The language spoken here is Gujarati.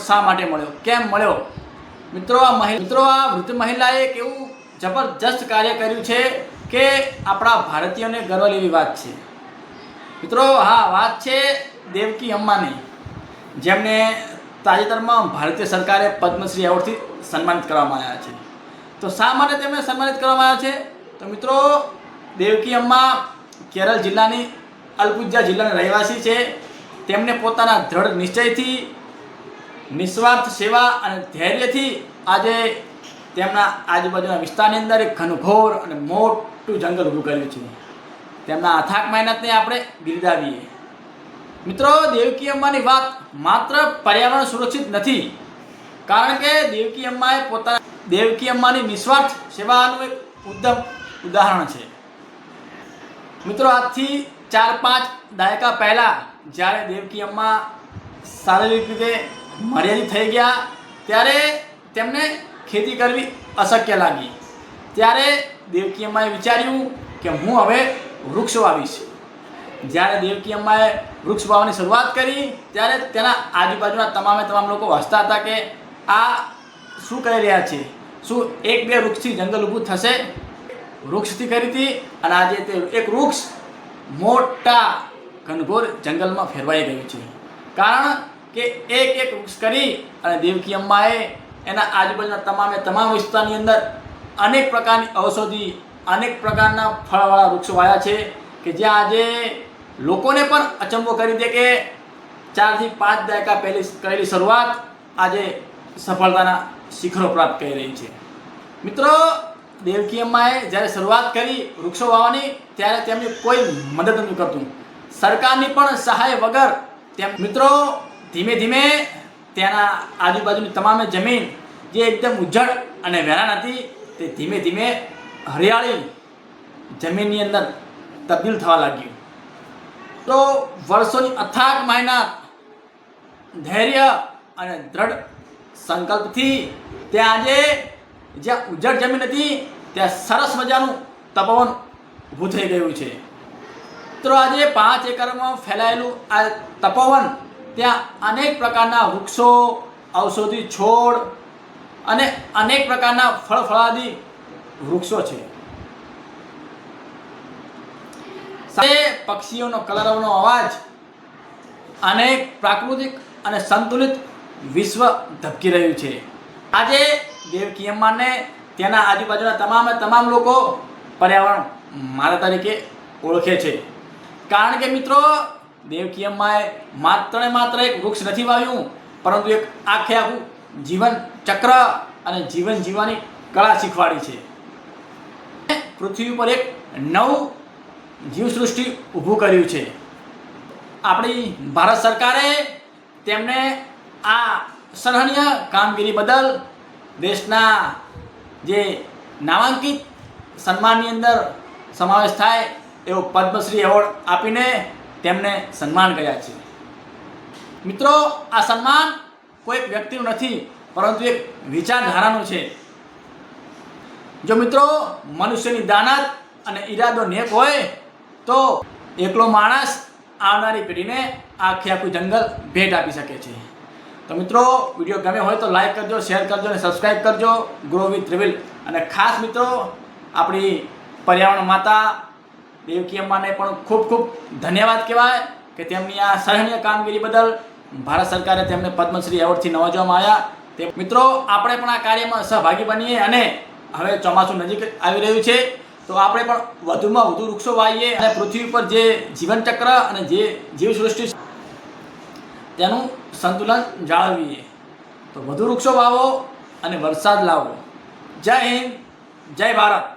શા માટે મળ્યો, કેમ મળ્યો? મિત્રો આ વૃદ્ધ મહિલાએ એક એવું જબરજસ્ત કાર્ય કર્યું છે કે આપણા ભારતીયોને ગર્વ લેવી વાત છે મિત્રો. હા, વાત છે દેવકી અમ્માની, જેમને તાજેતરમાં ભારતીય સરકારે પદ્મશ્રી એવોર્ડથી સન્માનિત કરવામાં આવ્યા છે. તો શા માટે તેમને સન્માનિત કરવામાં આવ્યા છે? તો મિત્રો, દેવકી અમ્મા કેરળ જિલ્લાની અલપુઝા જિલ્લાના રહેવાસી છે. તેમને પોતાના દ્રઢ નિશ્ચયથી, નિસ્વાર્થ સેવા અને ધૈર્યથી આજે તેમના આજુબાજુના વિસ્તારની અંદર એક ઘનઘોર અને મોટું જંગલ ઊભું કર્યું છે. તેમના અથાક મહેનતને આપણે બિરદાવીએ. મિત્રો, દેવકી અમ્માની વાત માત્ર પર્યાવરણ સુરક્ષિત નથી, કારણ કે દેવકી અમ્માની નિસ્વાર્થ સેવાનું એક ઉત્તમ ઉદાહરણ છે. મિત્રો, આજથી 4-5 દાયકા પહેલાં જ્યારે દેવકી અમ્મા શારીરિક રીતે મર્યાદિત થઈ ગયા, ત્યારે તેમને ખેતી કરવી અશક્ય લાગી. ત્યારે દેવકી અમ્માએ વિચાર્યું કે હું હવે વૃક્ષ વાવીશ. જ્યારે દેવકી અમ્માએ વૃક્ષ વાવવાની શરૂઆત કરી, ત્યારે તેના આજુબાજુના તમામ લોકો હસતા હતા કે આ શું કરી રહ્યા છે, શું 1-2 વૃક્ષથી જંગલ ઊભું થશે? વૃક્ષથી કરી હતી, અને આજે તે એક વૃક્ષ મોટા ઘનઘોર જંગલમાં ફેરવાઈ ગયું છે. કારણ કે એક વૃક્ષ કરી અને દેવકી અમ્માએ એના આજુબાજુના તમામ વિસ્તારની અંદર અનેક પ્રકારની ઔષધિ, અનેક પ્રકારના ફળવાળા વૃક્ષો વાવ્યા છે કે જ્યાં આજે લોકોને પણ અચંબો કરી દે કે 4-5 દાયકા પહેલી કરેલી શરૂઆત આજે સફળતાના શિખરો પ્રાપ્ત કરી રહી છે. મિત્રો, દેવકી અમ્માએ જ્યારે શરૂઆત કરી વૃક્ષો વાવવાની, ત્યારે તેમની કોઈ મદદ નથી કરતું, સરકારની પણ સહાય વગર. મિત્રો, ધીમે ધીમે તેના આજુબાજુની તમામ જમીન જે એકદમ ઉજ્જડ અને વેરાન હતી, તે ધીમે ધીમે હરિયાળી જમીનની અંદર તબદીલ થવા લાગ્યું. તો વર્ષોની અથાગ મહેનત, ધૈર્ય અને દ્રઢ સંકલ્પથી ત્યાં આજે જ્યાં ઉજ્જડ જમીન હતી, ત્યાં સરસ મજાનું તપોવન ઊભું થઈ ગયું છે. તો આજે 5 એકરમાં ફેલાયેલું આ તપોવન, ત્યાં અનેક પ્રકારના વૃક્ષો, ઔષધિ છોડ અને અનેક પ્રકારના ફળફળાદી વૃક્ષો છે. સાથે પક્ષીઓનો કલરવનો અવાજ, અનેક પ્રાકૃતિક અને સંતુલિત વિશ્વ ધબકી રહ્યું છે. આજે દેવકી અમ્માને તેના આજુબાજુના તમામ લોકો પર્યાવરણ માતા તરીકે ઓળખે છે. કારણ કે મિત્રો, દેવકી અમ્માએ માત્ર ને માત્ર એક વૃક્ષ નથી વાવ્યું, પરંતુ એક આખું જીવન ચક્ર અને જીવન જીવવાની કળા શીખવાડી છે. પૃથ્વી પર એક નવું જીવસૃષ્ટિ ઊભું કર્યું છે. આપણી ભારત સરકારે તેમને આ સરાહનીય કામગીરી બદલ દેશના જે નામાંકિત સન્માનની અંદર સમાવેશ થાય એવો પદ્મશ્રી એવોર્ડ આપીને તેમને સન્માન કર્યા છે. મિત્રો, આ સન્માન કોઈ વ્યક્તિનું નથી, પરંતુ એક વિચારધારાનું છે. જો મિત્રો મનુષ્યની દાનત અને ઈરાદો નેક હોય તો એકલો માણસ આવનારી પેઢીને આખું જંગલ ભેટ આપી શકે છે. તો મિત્રો, વિડીયો ગમે હોય તો લાઈક કરજો, શેર કરજો અને સબસ્ક્રાઈબ કરજો ગ્રો વિથ રિવિલ. અને ખાસ મિત્રો, આપણી પર્યાવરણ માતા દેવકી અમ્માને પણ ખૂબ ખૂબ ધન્યવાદ કહેવાય કે તેમની આ સરાહનીય કામગીરી બદલ ભારત સરકારે તેમને પદ્મશ્રી એવોર્ડથી નવાજવામાં આવ્યા. તે મિત્રો, આપણે પણ આ કાર્યમાં સહભાગી બનીએ. અને હવે ચોમાસું નજીક આવી રહ્યું છે, તો આપણે પણ વધુમાં વધુ વૃક્ષો વાવીએ અને પૃથ્વી પર જે જીવનચક્ર અને જે જીવસૃષ્ટિ તેનું સંતુલન જાળવીએ. તો વધુ વૃક્ષો વાવો અને વરસાદ લાવો. જય હિન્દ, જય ભારત.